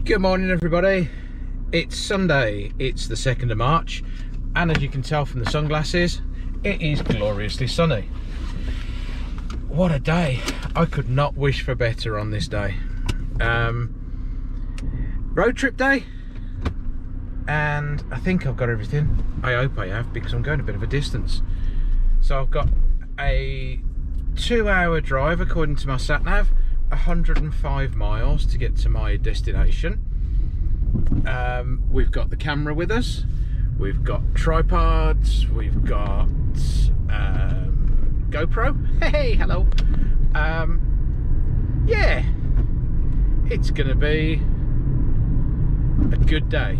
Good morning everybody, it's Sunday, it's the 2nd of March, and as you can tell from the sunglasses, it is gloriously sunny. What a day, I could not wish for better on this day. Road trip day, and I think I've got everything. I hope I have, because I'm going a bit of a distance. So I've got a 2-hour drive according to my sat nav, 105 miles to get to my destination. We've got the camera with us, we've got tripods, we've got GoPro. Hey, hello. Yeah, it's gonna be a good day.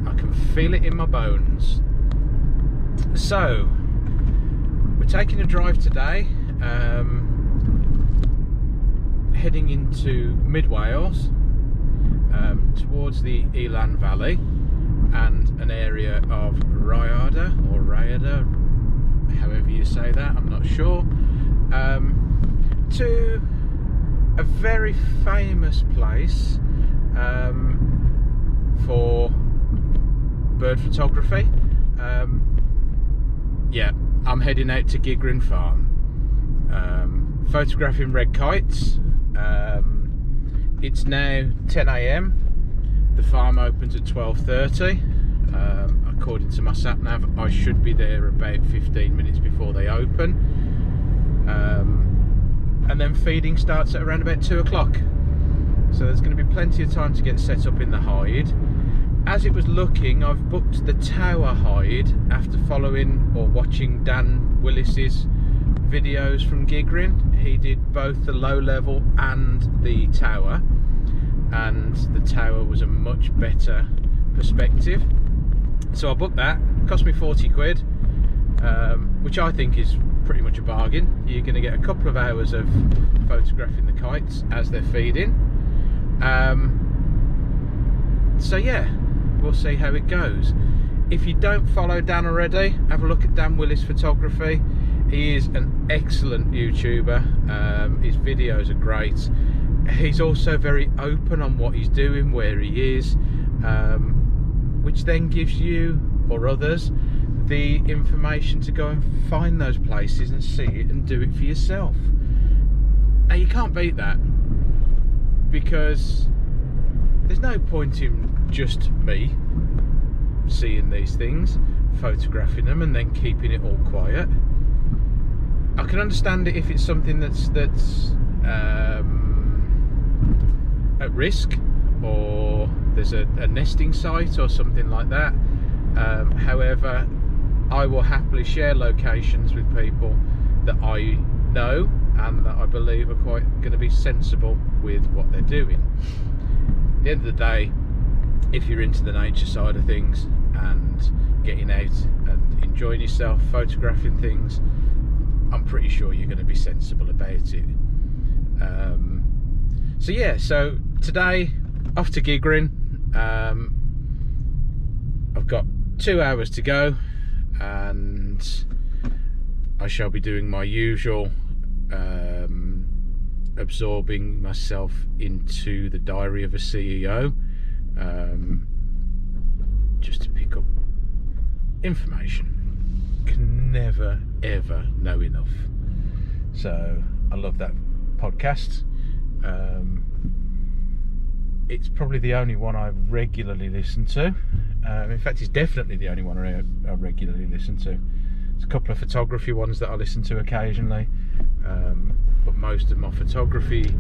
I can feel it in my bones. So we're taking a drive today, heading into mid Wales, towards the Elan Valley and an area of Rhyada or Rhyada, however you say that, I'm not sure, to a very famous place for bird photography. Yeah, I'm heading out to Gigrin Farm, photographing red kites. It's now 10 AM. The farm opens at 12:30. According to my sat nav, I should be there about 15 minutes before they open. And then feeding starts at around about 2 o'clock. So there's going to be plenty of time to get set up in the hide. As it was looking, I've booked the tower hide after following or watching Dan Willis's videos from Gigrin. He did both the low level and the tower, and the tower was a much better perspective. So I booked that, cost me 40 quid, which I think is pretty much a bargain. You're going to get a couple of hours of photographing the kites as they're feeding. So yeah, we'll see how it goes. If you don't follow Dan already, have a look at Dan Willis Photography. He is an excellent YouTuber. His videos are great. He's also very open on what he's doing, where he is, which then gives you or others the information to go and find those places and see it and do it for yourself. Now you can't beat that, because there's no point in just me seeing these things, photographing them and then keeping it all quiet. I can understand it if it's something that's at risk, or there's a nesting site or something like that. However, I will happily share locations with people that I know and that I believe are quite going to be sensible with what they're doing. At the end of the day, if you're into the nature side of things and getting out and enjoying yourself, photographing things, I'm pretty sure you're going to be sensible about it. So yeah, so today off to Gigrin. I've got 2 hours to go, and I shall be doing my usual absorbing myself into the diary of a CEO, just to pick up information. Can never ever know enough. So I love that podcast. It's probably the only one I regularly listen to. In fact, it's definitely the only one I regularly listen to. There's a couple of photography ones that I listen to occasionally, but most of my photography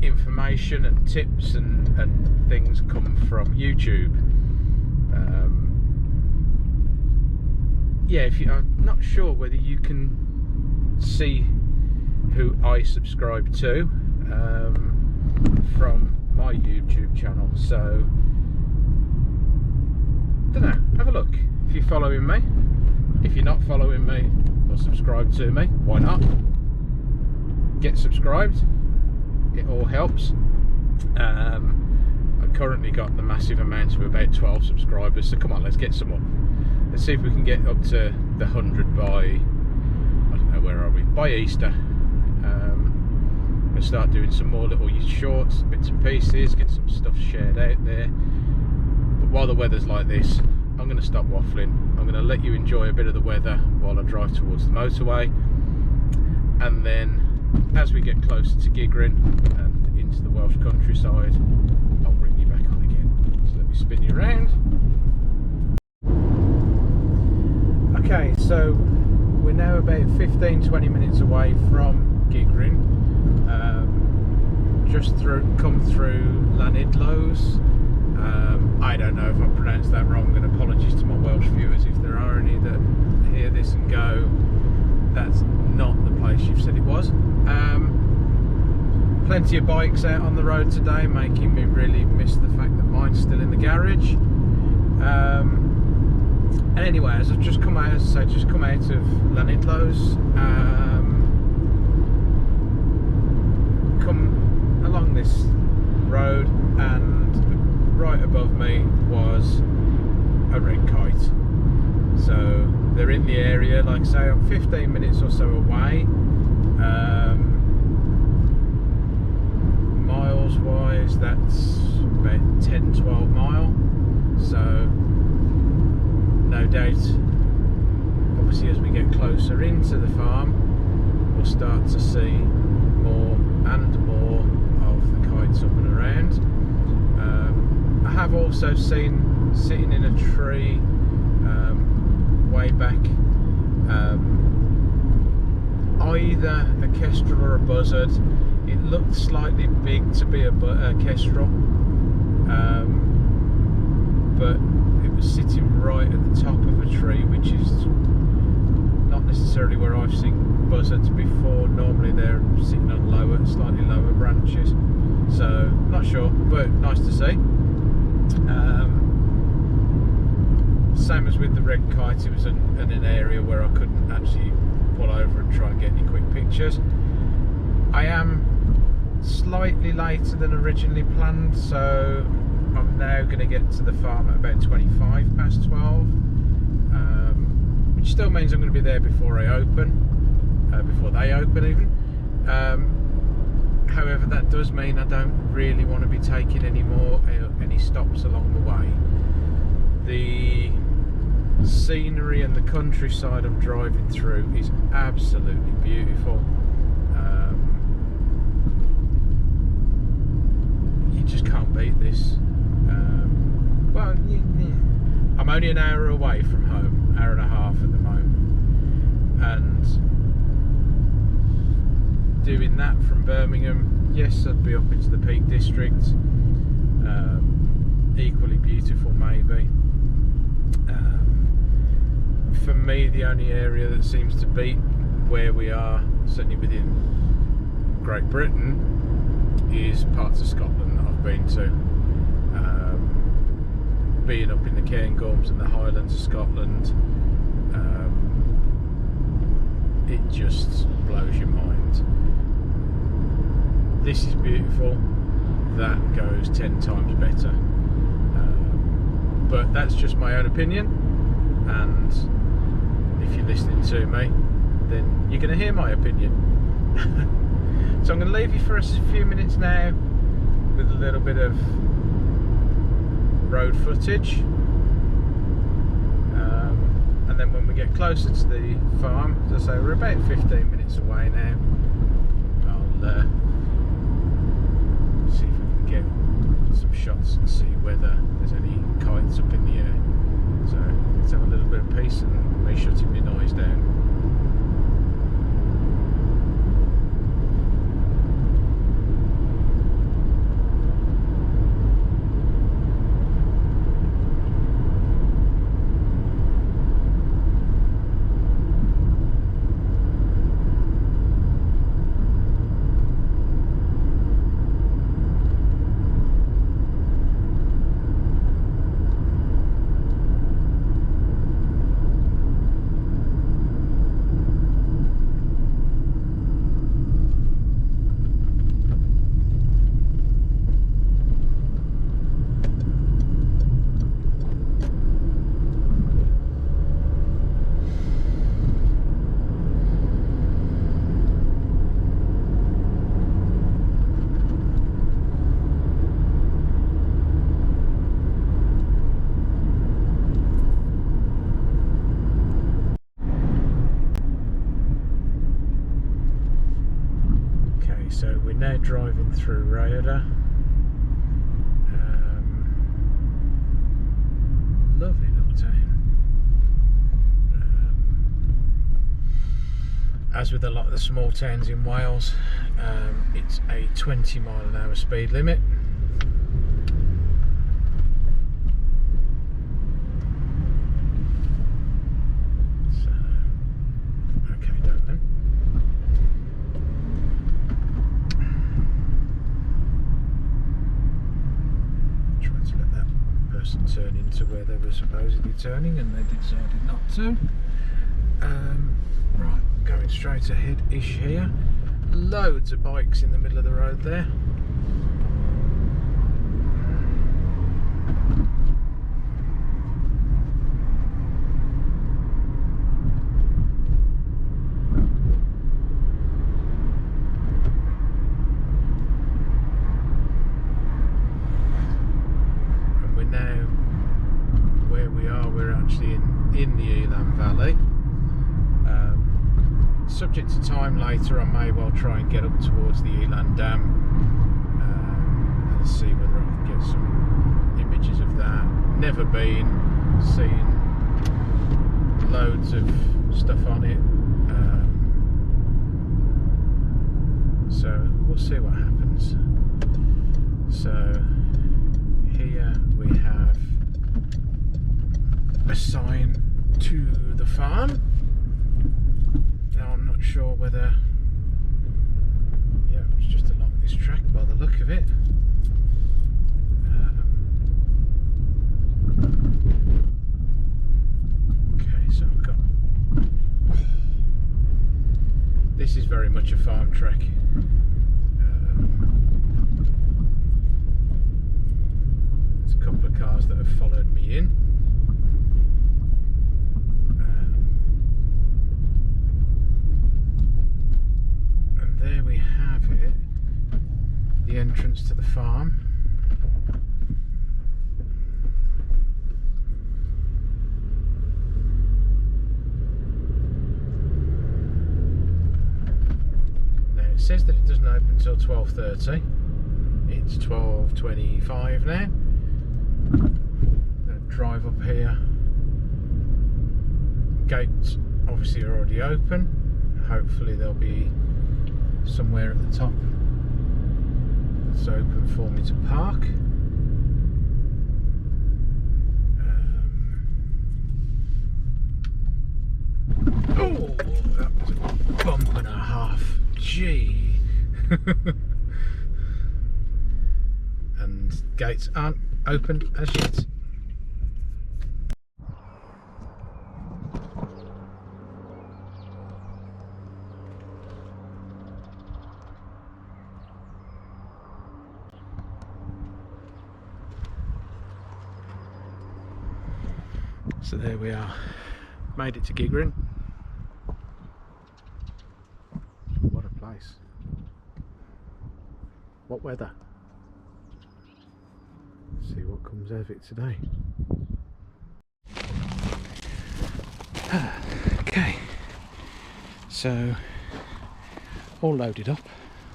information and tips and things come from YouTube. Yeah, I'm not sure whether you can see who I subscribe to from my YouTube channel, so don't know, have a look if you're following me. If you're not following me or subscribed to me, why not? Get subscribed, it all helps. I currently got the massive amount of about 12 subscribers, so come on, let's get some up. Let's see if we can get up to the 100 by, I don't know, where are we, by Easter. going to start doing some more little shorts, bits and pieces, get some stuff shared out there. But while the weather's like this, I'm going to stop waffling. I'm going to let you enjoy a bit of the weather while I drive towards the motorway, and then as we get closer to Gigrin and into the Welsh countryside, I'll bring you back on again. So let me spin you around. Okay, so we're now about 15-20 minutes away from Gigrin. Just come through Llanidloes. I don't know if I pronounced that wrong, and apologies to my Welsh viewers if there are any that hear this and go, that's not the place you've said it was. Plenty of bikes out on the road today, making me really miss the fact that mine's still in the garage. And anyway, as I've just come out, as I say, just come out of Llanidloes, come along this road, and right above me was a red kite. So they're in the area. Like I say, I'm 15 minutes or so away. Miles wise, that's about 10-12 mile. So no doubt, obviously as we get closer into the farm, we'll start to see more and more of the kites up and around. I have also seen, sitting in a tree way back, either a kestrel or a buzzard. It looked slightly big to be a kestrel, but it was sitting right at the top of a tree, which is not necessarily where I've seen buzzards before. Normally they're sitting on lower, slightly lower branches, so not sure, but nice to see. Same as with the red kite, it was in an area where I couldn't actually pull over and try and get any quick pictures. I am slightly later than originally planned, so I'm now going to get to the farm at about 12, which still means I'm going to be there before I open, before they open even. However, that does mean I don't really want to be taking any stops along the way. The scenery and the countryside I'm driving through is absolutely beautiful. You just can't beat this. Well, I'm only an hour away from home, hour and a half at the moment, and doing that from Birmingham, yes, I'd be up into the Peak District, equally beautiful maybe. For me, the only area that seems to beat where we are, certainly within Great Britain, is parts of Scotland that I've been to. Being up in the Cairngorms and the Highlands of Scotland, it just blows your mind. This is beautiful, that goes 10 times better. But that's just my own opinion, and if you're listening to me, then you're going to hear my opinion. So I'm going to leave you for a few minutes now with a little bit of road footage, and then when we get closer to the farm, as I say, we're about 15 minutes away now, I'll see if we can get some shots and see whether there's any kites up in the air. So let's have a little bit of peace and me shutting my noise down. now driving through Rayada. Lovely little town. As with a lot of the small towns in Wales, it's a 20-mile-an-hour speed limit. So, okay, don't then. Tried to let that person turn into where they were supposedly turning, and they decided not to. Right, going straight ahead-ish here. Loads of bikes in the middle of the road there. And we're now where we are. We're actually in the Elan Valley. Subject to time later, I may well try and get up towards the Elan Dam and see whether I can get some images of that. Never been, seen loads of stuff on it, so we'll see what happens. So here we have a sign to the farm. Now I'm not sure whether, yeah, it's just along this track by the look of it. Okay, so I've got, this is very much a farm track. There's a couple of cars that have followed me in. There we have it, the entrance to the farm. Now it says that it doesn't open until 12:30. It's 12:25 now. I'm going to drive up here. Gates obviously are already open. Hopefully there'll be somewhere at the top that's open for me to park. Oh, that was a bump and a half. Gee. And gates aren't open as yet. So there we are, made it to Gigrin. What a place. What weather. Let's see what comes out of it today. Okay, so all loaded up,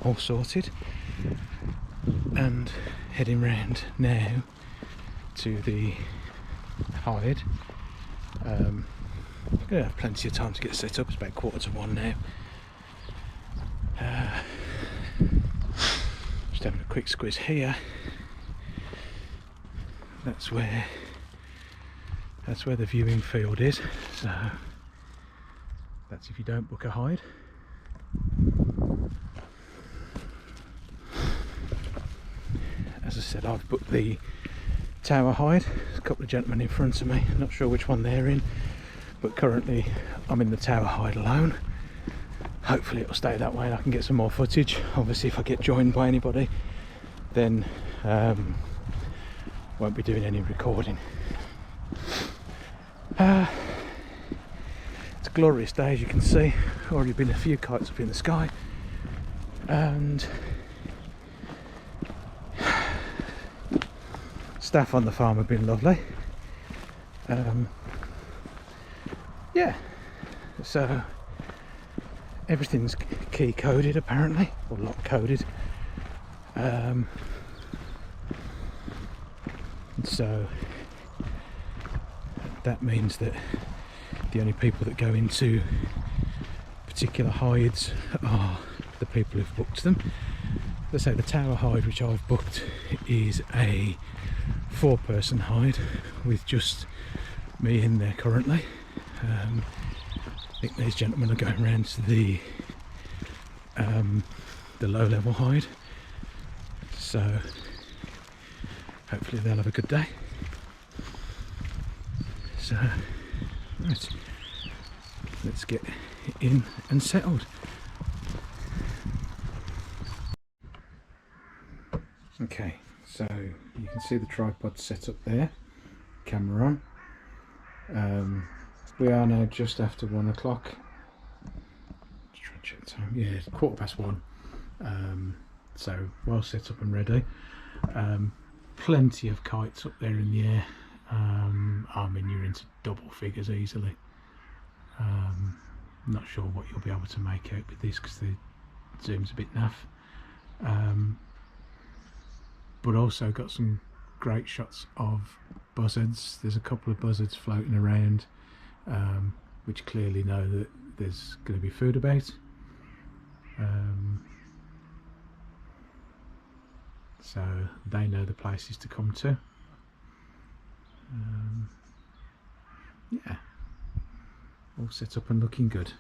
all sorted, and heading round now to the hide. I'm going to have plenty of time to get set up. It's about 1:15 now. Just having a quick squiz here. That's where the viewing field is. So that's if you don't book a hide. As I said, I've booked the tower hide. There's a couple of gentlemen in front of me, not sure which one they're in, but currently I'm in the tower hide alone. Hopefully it'll stay that way and I can get some more footage. Obviously if I get joined by anybody, then won't be doing any recording. It's a glorious day, as you can see. Already been a few kites up in the sky, and staff on the farm have been lovely. Yeah, so everything's key coded apparently, or lock coded. So that means that the only people that go into particular hides are the people who've booked them. Let's say the tower hide which I've booked is a 4-person hide with just me in there currently. I think these gentlemen are going around to the low level hide, so hopefully they'll have a good day. So right, let's get in and settled. Okay, so you can see the tripod set up there, camera on. We are now just after 1 o'clock. Just try and check the time. Yeah, it's 1:15. So well set up and ready. Plenty of kites up there in the air. I mean, you're into double figures easily. Not sure what you'll be able to make out with this because the zoom's a bit naff. But also got some great shots of buzzards. There's a couple of buzzards floating around, which clearly know that there's going to be food about. So they know the places to come to. Yeah, all set up and looking good.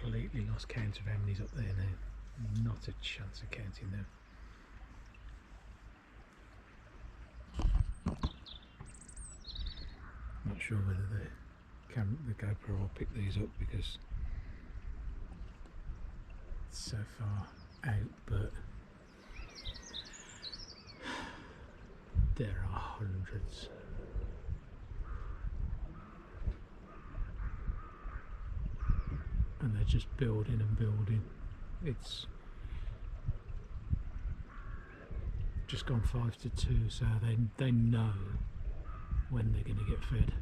Completely lost count of how many's up there now. Not a chance of counting them. Not sure whether the GoPro will pick these up because it's so far out, but there are hundreds. And they're just building and building. It's just gone 5 to 2, so they know when they're going to get fed.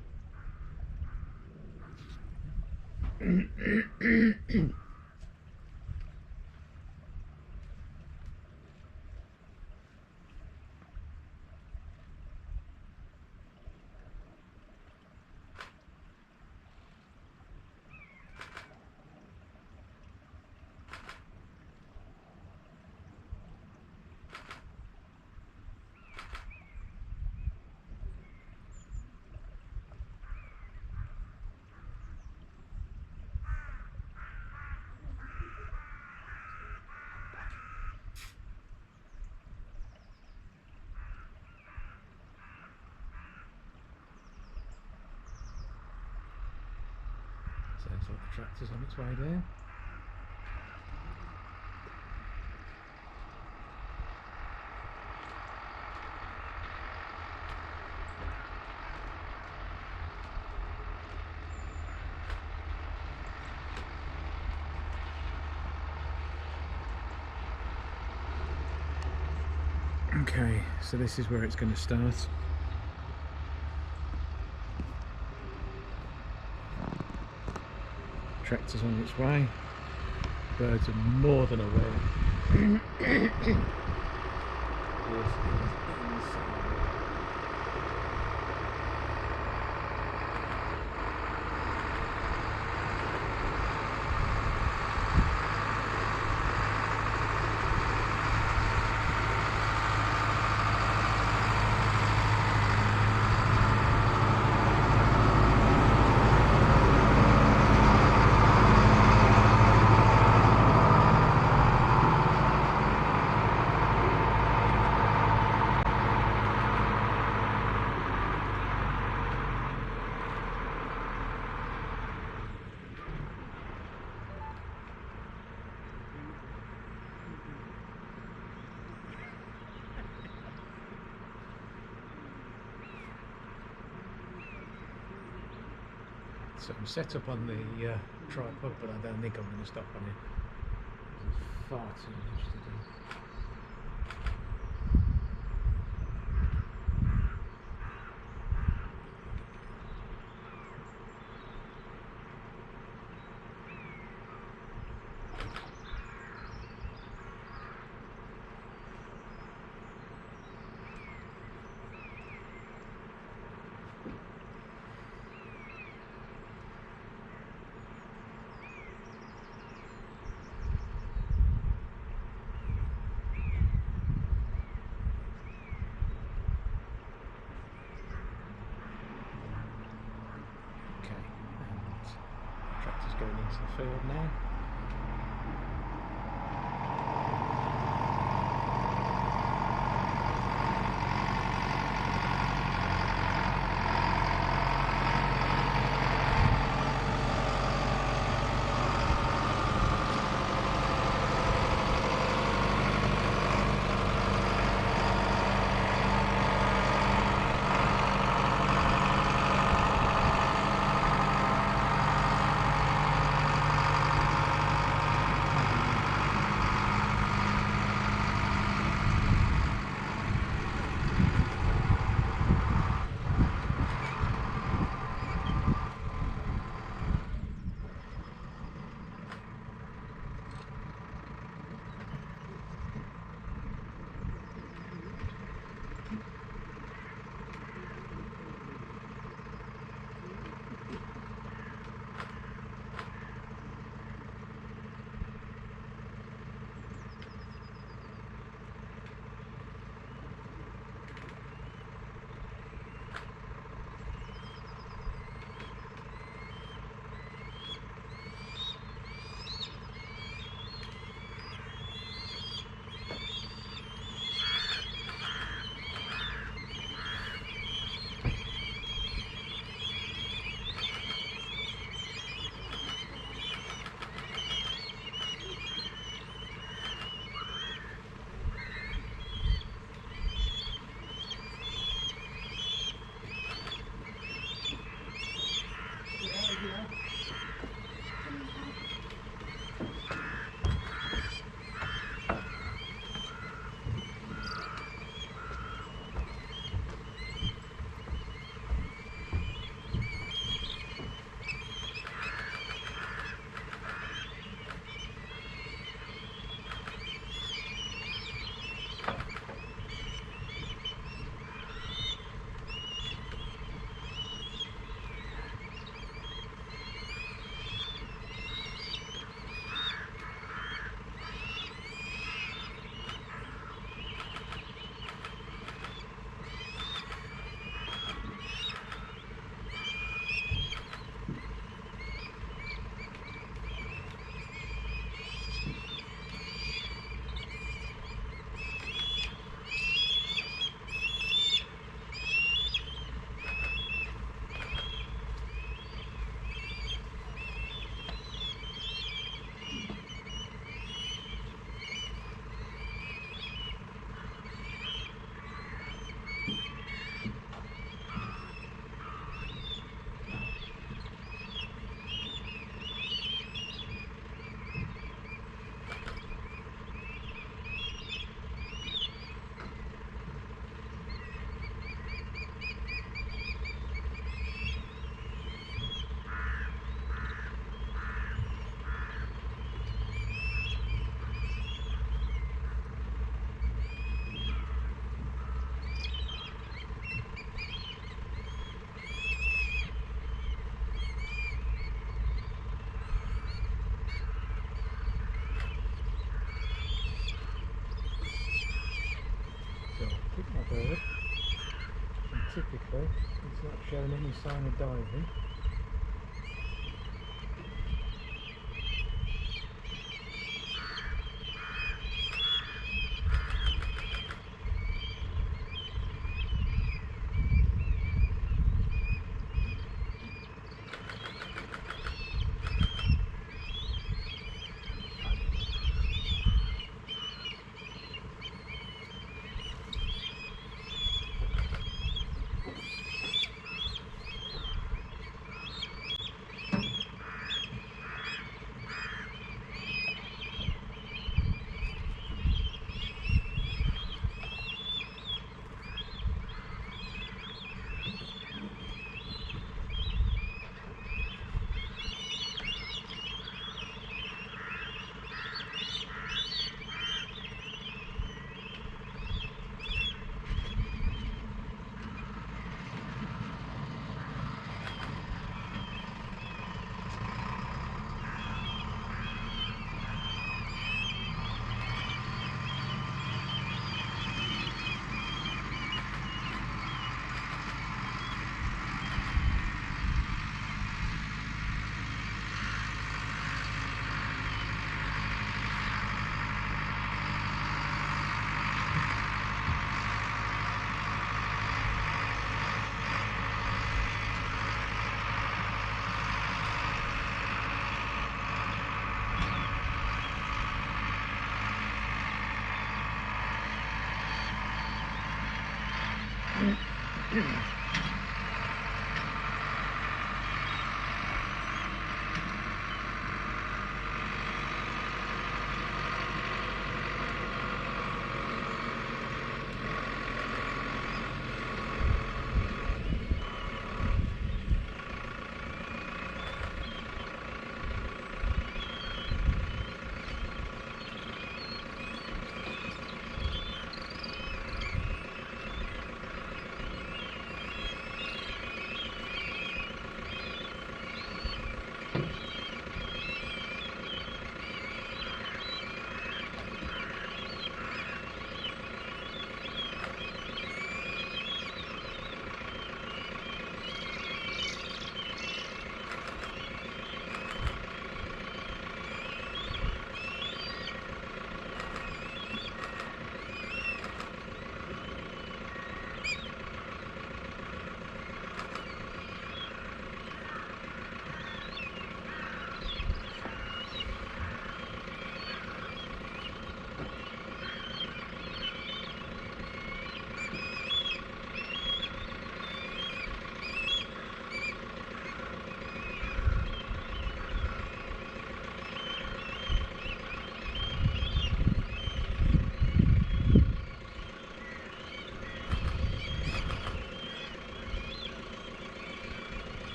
Sounds like the tractor's on its way down. Okay, so this is where it's going to start. Tractor's on its way. Birds are more than aware. So I'm set up on the tripod, but I don't think I'm going to stop on it. There's far too much to do. Going into the field now. kick my bird, and typically it's not showing any sign of diving.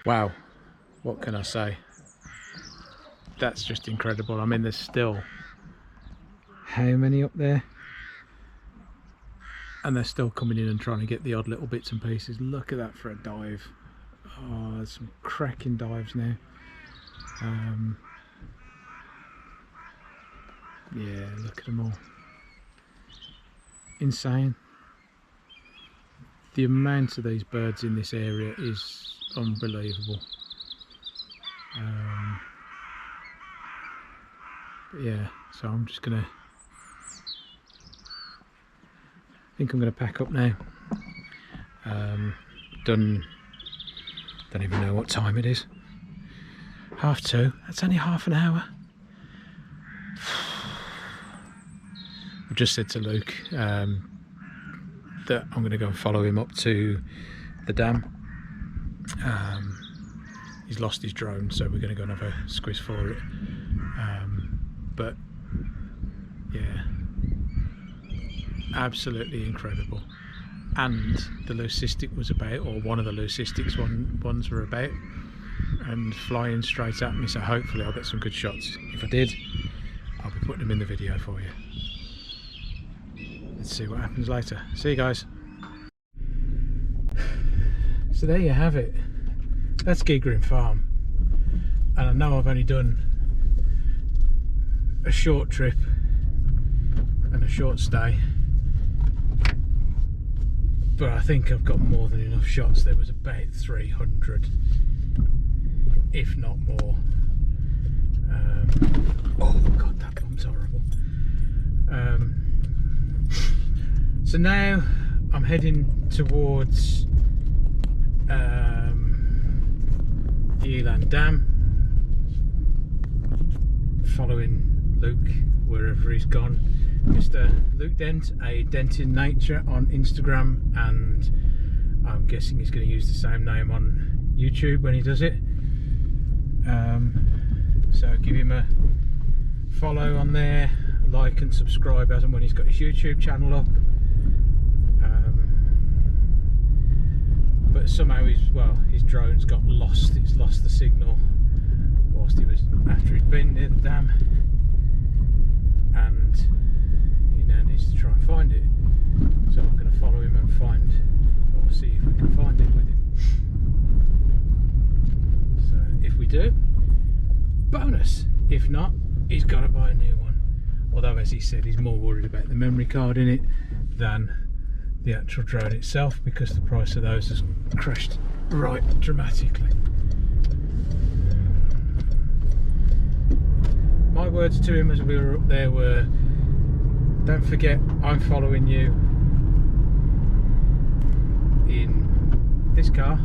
Wow, what can I say? That's just incredible. I mean, there's still how many up there? And they're still coming in and trying to get the odd little bits and pieces. Look at that for a dive. Oh, there's some cracking dives now. Yeah, look at them all. Insane. The amount of these birds in this area is unbelievable. But yeah, so I'm just gonna, I think I'm gonna pack up now. Don't even know what time it is. 2:30. That's only half an hour. I just said to Luke that I'm going to go and follow him up to the dam. He's lost his drone, so we're going to go and have a squiz for it. But yeah, absolutely incredible. And the leucistic was about, or one of the leucistics ones were about, and flying straight at me, so hopefully I'll get some good shots. If I did, I'll be putting them in the video for you. Let's see what happens later. See you guys. So there you have it. That's Gigrin Farm. And I know I've only done a short trip and a short stay, but I think I've got more than enough shots. There was about 300, if not more. Oh god, that bump's horrible. So now I'm heading towards the Eland Dam, following Luke wherever he's gone. Mr. Luke Dent, a Dent in Nature on Instagram, and I'm guessing he's going to use the same name on YouTube when he does it. So give him a follow on there, like and subscribe as and when he's got his YouTube channel up. But somehow his drone's got lost. It's lost the signal whilst after he'd been near the dam, and he now needs to try and find it. So I'm going to follow him and see if we can find it with him. So if we do, bonus. If not, he's got to buy a new one. Although, as he said, he's more worried about the memory card in it than the actual drone itself, because the price of those has crashed right dramatically. My words to him as we were up there were, don't forget I'm following you in this car,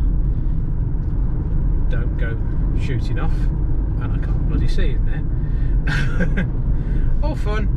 don't go shooting off, and I can't bloody see him there. All fun.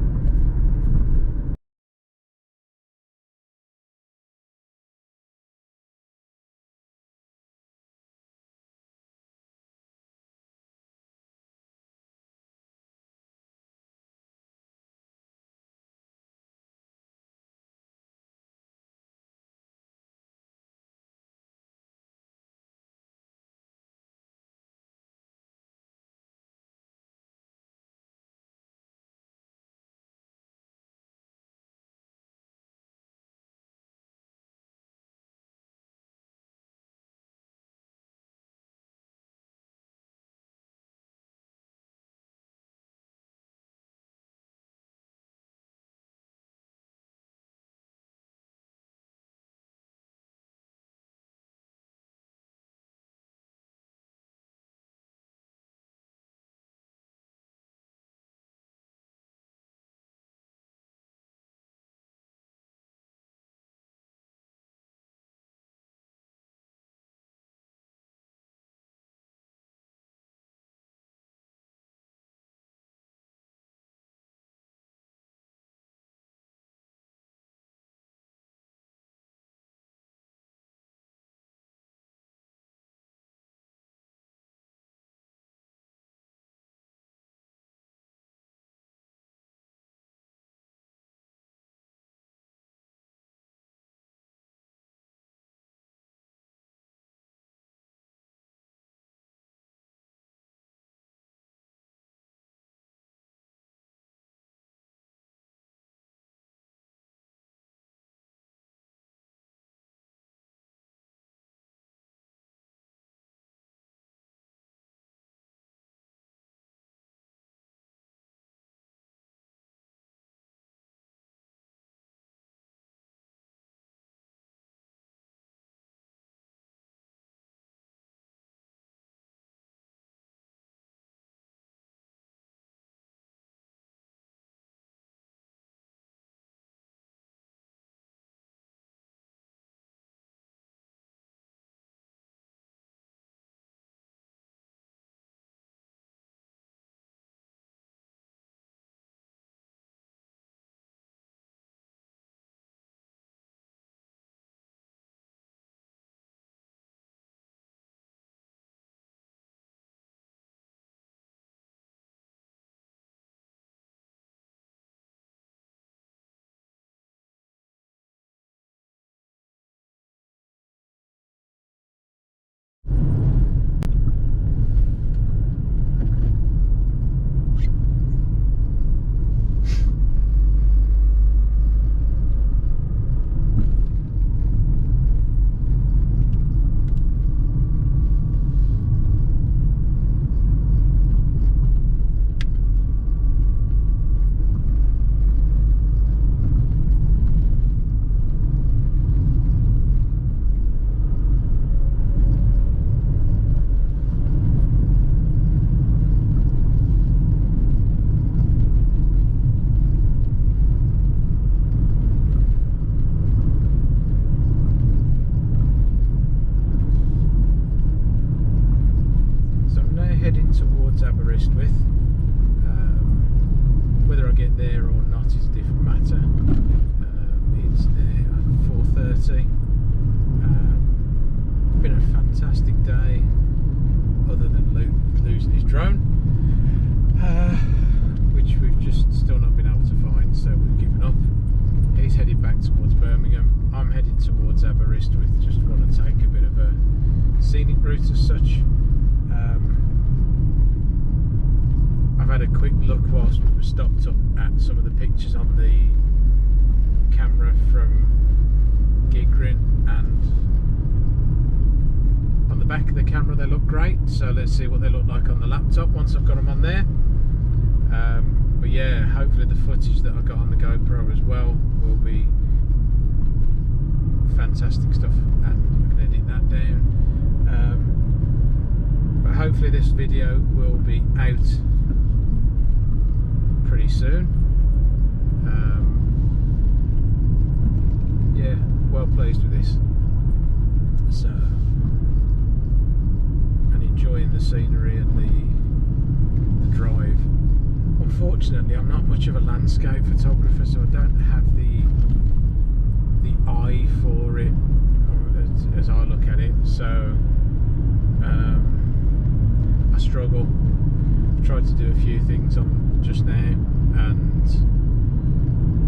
is a different matter. It's now 4:30. Been a fantastic day, other than losing his drone, which we've just still not been able to find, so we've given up. He's headed back towards Birmingham. I'm headed towards Aberystwyth. Just want to take a bit of a scenic route as such. I've had a quick look whilst we were stopped up at some of the pictures on the camera from Gigrin, and on the back of the camera they look great, so let's see what they look like on the laptop once I've got them on there. But yeah, hopefully the footage that I got on the GoPro as well will be fantastic stuff, and I can edit that down. But hopefully this video will be out pretty soon. Yeah, well pleased with this. So, and enjoying the scenery and the drive. Unfortunately, I'm not much of a landscape photographer, so I don't have the eye for it as I look at it. So I struggle. I've tried to do a few things on just now, and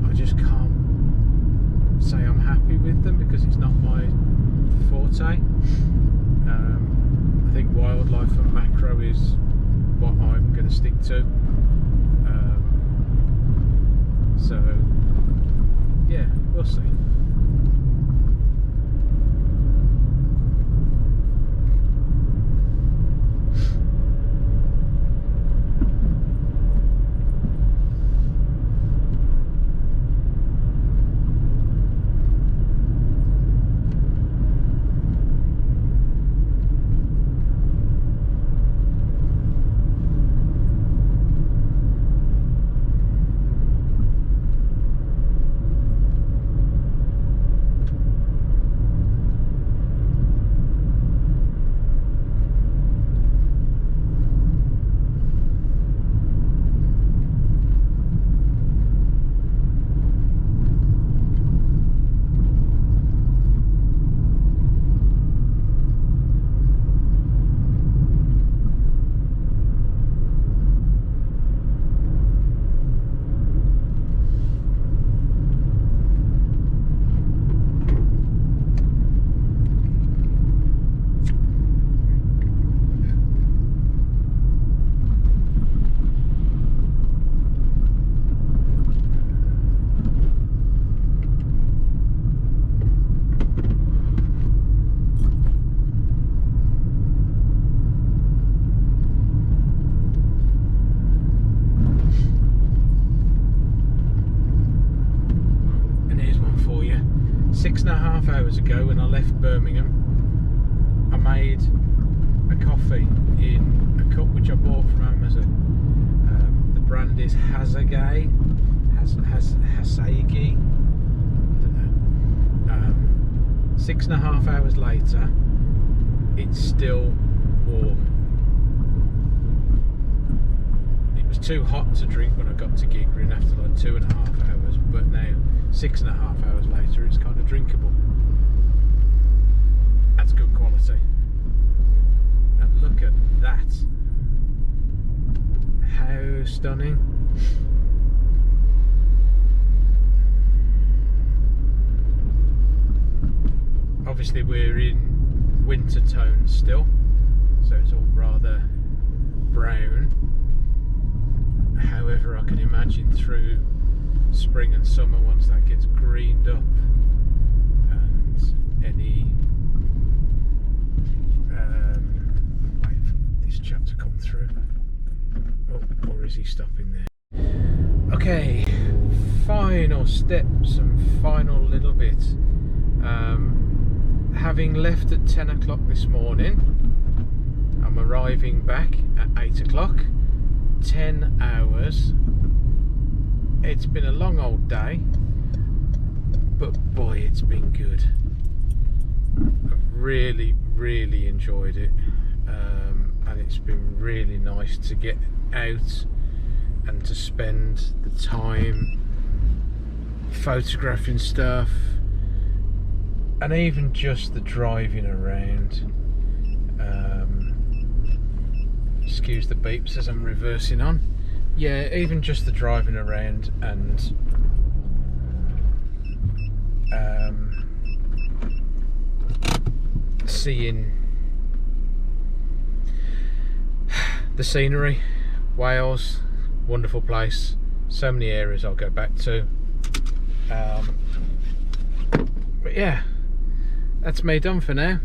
I just can't say I'm happy with them because it's not my forte. I think wildlife and macro is what I'm going to stick to. So yeah, we'll see. And here's one for you. 6.5 hours ago, when I left Birmingham, I made a coffee in a cup which I bought from Amazon. The brand is Hasagi. Hasagi. I don't know. 6.5 hours later, it's still warm. It was too hot to drink when I got to Gigrin after like 2.5 hours, but now 6.5 hours later it's kind of drinkable. That's good quality. And look at that. How stunning. Obviously we're in winter tones still, so it's all rather brown. However, I can imagine through spring and summer, once that gets greened up and any wait for this chap to come through. Oh, or is he stopping there? Okay, final steps and final little bit. Having left at 10 o'clock this morning, I'm arriving back at 8 o'clock. 10 hours. It's been a long old day, but boy, it's been good. I've really enjoyed it, and it's been really nice to get out and to spend the time photographing stuff, and even just the driving around. Excuse the beeps as I'm reversing on. Yeah, even just the driving around and seeing the scenery. Wales, wonderful place, so many areas I'll go back to. But yeah, that's me done for now.